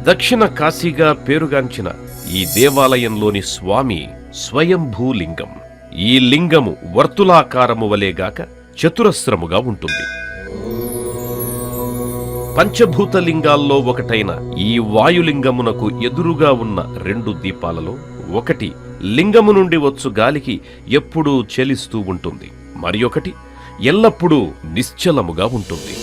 దక్షిణ కాశీగా పేరుగాంచిన ఈ దేవాలయంలోని స్వామి స్వయంభూలింగం. ఈ లింగము వర్తులాకారము వలెగాక చతురస్రముగా ఉంటుంది. పంచభూతలింగాల్లో ఒకటైన ఈ వాయులింగమునకు ఎదురుగా ఉన్న 2 దీపాలలో ఒకటి లింగము నుండి వచ్చు గాలికి ఎప్పుడూ చెలిస్తూ ఉంటుంది, మరియొకటి ఎల్లప్పుడూ నిశ్చలముగా ఉంటుంది.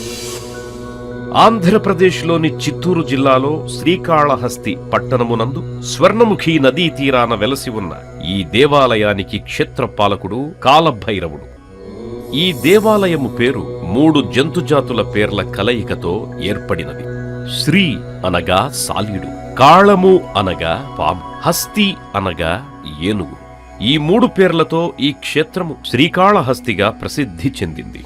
ఆంధ్రప్రదేశ్లోని చిత్తూరు జిల్లాలో శ్రీకాళహస్తి పట్టణమునందు స్వర్ణముఖి నదీ తీరాన వెలసి ఉన్న ఈ దేవాలయానికి క్షేత్రపాలకుడు కాలభైరవుడు. ఈ దేవాలయము పేరు 3 జంతుజాతుల పేర్ల కలయికతో ఏర్పడినది. శ్రీ అనగా సాలీడు, కాళము అనగా పాము, హస్తి అనగా ఏనుగు. ఈ 3 పేర్లతో ఈ క్షేత్రము శ్రీకాళహస్తిగా ప్రసిద్ధి చెందింది.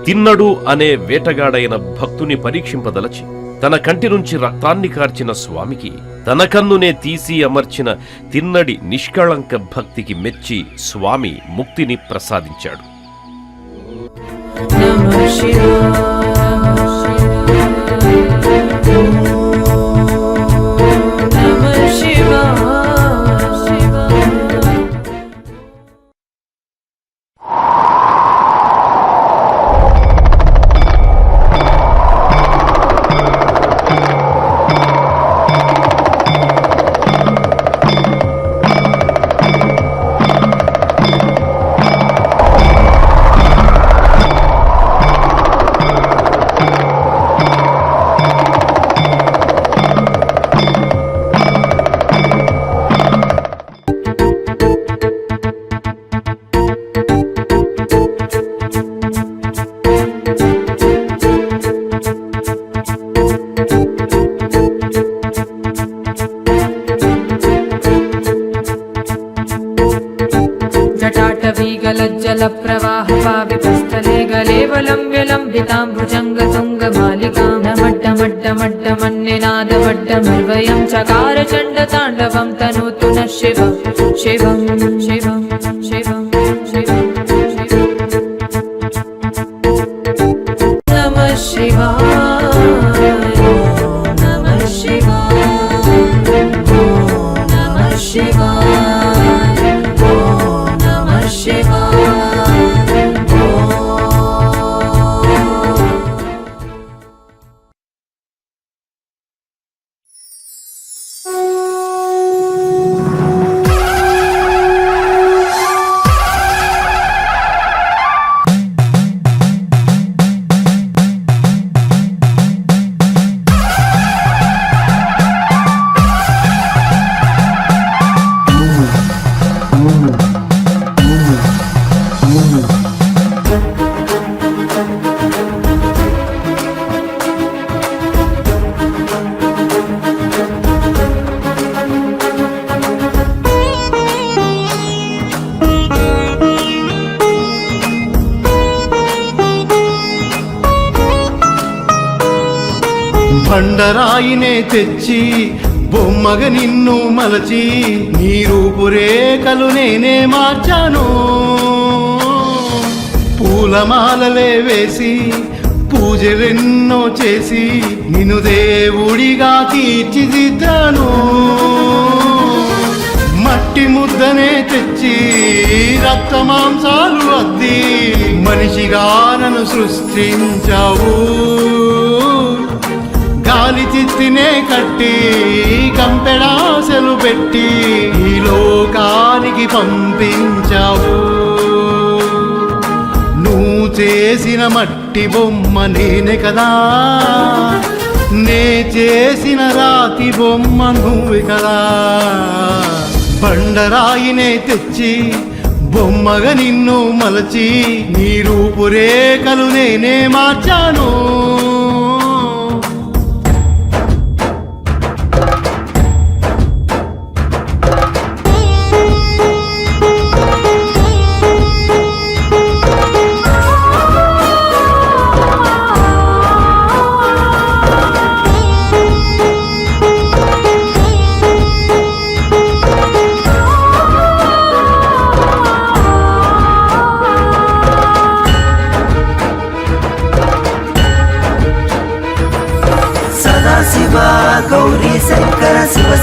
తిన్నడు అనే వేటగాడైన భక్తుని పరీక్షింపదలచి తన కంటి నుంచి రక్తాన్ని కార్చిన స్వామికి తన కన్నునే తీసి అమర్చిన తిన్నడి నిష్కళంక భక్తికి మెచ్చి స్వామి ముక్తిని ప్రసాదించాడు. जटाटवीगलज्जलप्रवाहपावितस्थले गलेवलम्ब्यलम्बिताम्बुजङ्गतुङ्गमालिकां नमड्डमड्डमड्डमन्निनादमड्डमर्वयं चकार चण्डताण्डवं तनोतु नः शिवं शिवं शिवं शिवं शिवं नमः शिवाय नमः शिवाय नमः शिवाय బండరాయినే తెచ్చి బొమ్మగ నిన్ను మలచి నీ రూపురేఖలు నేనే మార్చాను. పూలమాలలే వేసి పూజలెన్నో చేసి నిన్ను దేవుడిగా తీర్చిదిద్దాను. మట్టి ముద్దనే తెచ్చి రక్త మాంసాలు అద్ది మనిషిగా నన్ను సృష్టించావు. గాలి చిత్తినే కట్టి కంపెడాసలు పెట్టి ఈ లోకానికి పంపించావు. నువ్వు చేసిన మట్టి బొమ్మ నేనే కదా, నే చేసిన రాతి బొమ్మ నువ్వే కదా. బండరాయినే తెచ్చి బొమ్మగా నిన్ను మలచి నీ రూపురేఖలు నేనే మార్చాను.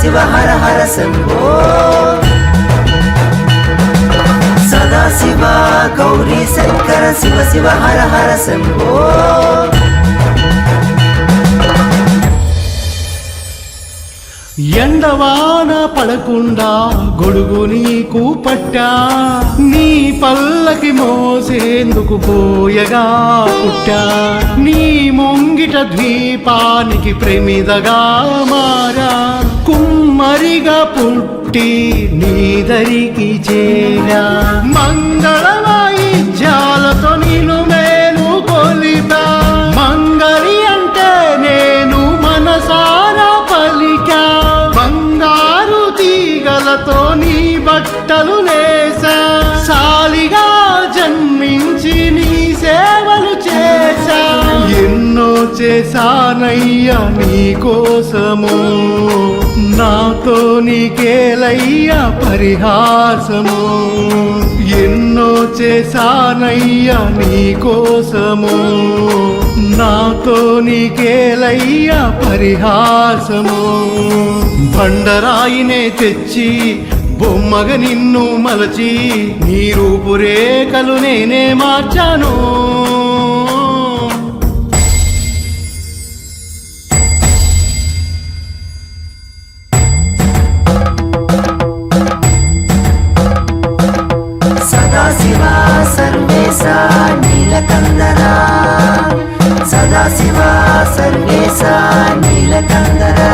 శివ హర హర శంభో సదా శివ గౌరీ శంకర శివ శివ హర హర శంభో ఎండవాన పడకుండా గొడుగు నీకు పట్టా నీ పల్లకి మోసేందుకు పోయగా పుట్టా నీ ముంగిట ద్వీపానికి ప్రేమిదగా మారా కుమ్మరిగా పుట్టి నీ దరికి చేరా మంగళవాయిద్యాలతో నేను మేలు కొలిపా మంగళి అంటే నేను మనసారా పలికా బంగారు తీగలతో నీ బట్టలు నేసా సాలిగా జన్మించి నీ సేవలు చేశా ఎన్నో చేశానయ్యా నీ కోసము నాతో నీకేలయ్యా పరిహాసము ఎన్నో చేశానయ్యా నీ కోసము నాతో నీకేలయ్యా పరిహాసము బండరాయినే తెచ్చి బొమ్మగా నిన్ను మలచి నీ రూపురేఖలు నేనే మార్చాను సదాశివ సర్వేశ నీలకందరా సదాశివ సర్వేశ నీలకందరా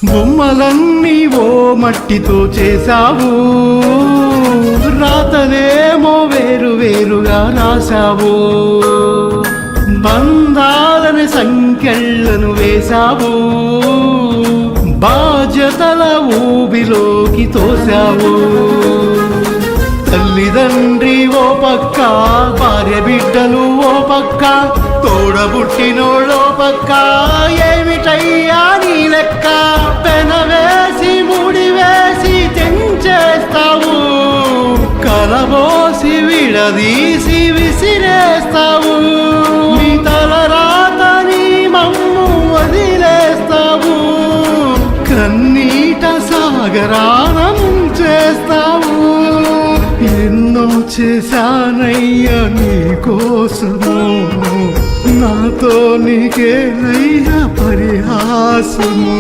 బొమ్మలన్నీ ఓ మట్టితో చేశావు రాతలేమో వేరు వేరుగా రాశావు బంధాలని సంఖ్యలను వేశావు బాధ్యతల ఊబిలోకి తోశావు తల్లిదండ్రి ఓ పక్క భార్య బిడ్డలు ఓ పక్క తోడబుట్టినోళ్ళో పక్క ఏమిటయ్యా నీ లెక్క పెనవేసి ముడివేసి తెంచేస్తావు కలబోసి విడదీసి విసిరేస్తావు నీ తలరాత నీ మమ్ము వదిలేస్తావు కన్నీట సాగరానం చేస్తావు ఎన్నో చేశానయ్యా నీ కోసము నాతో నీకేనయ్యా పరిహాసము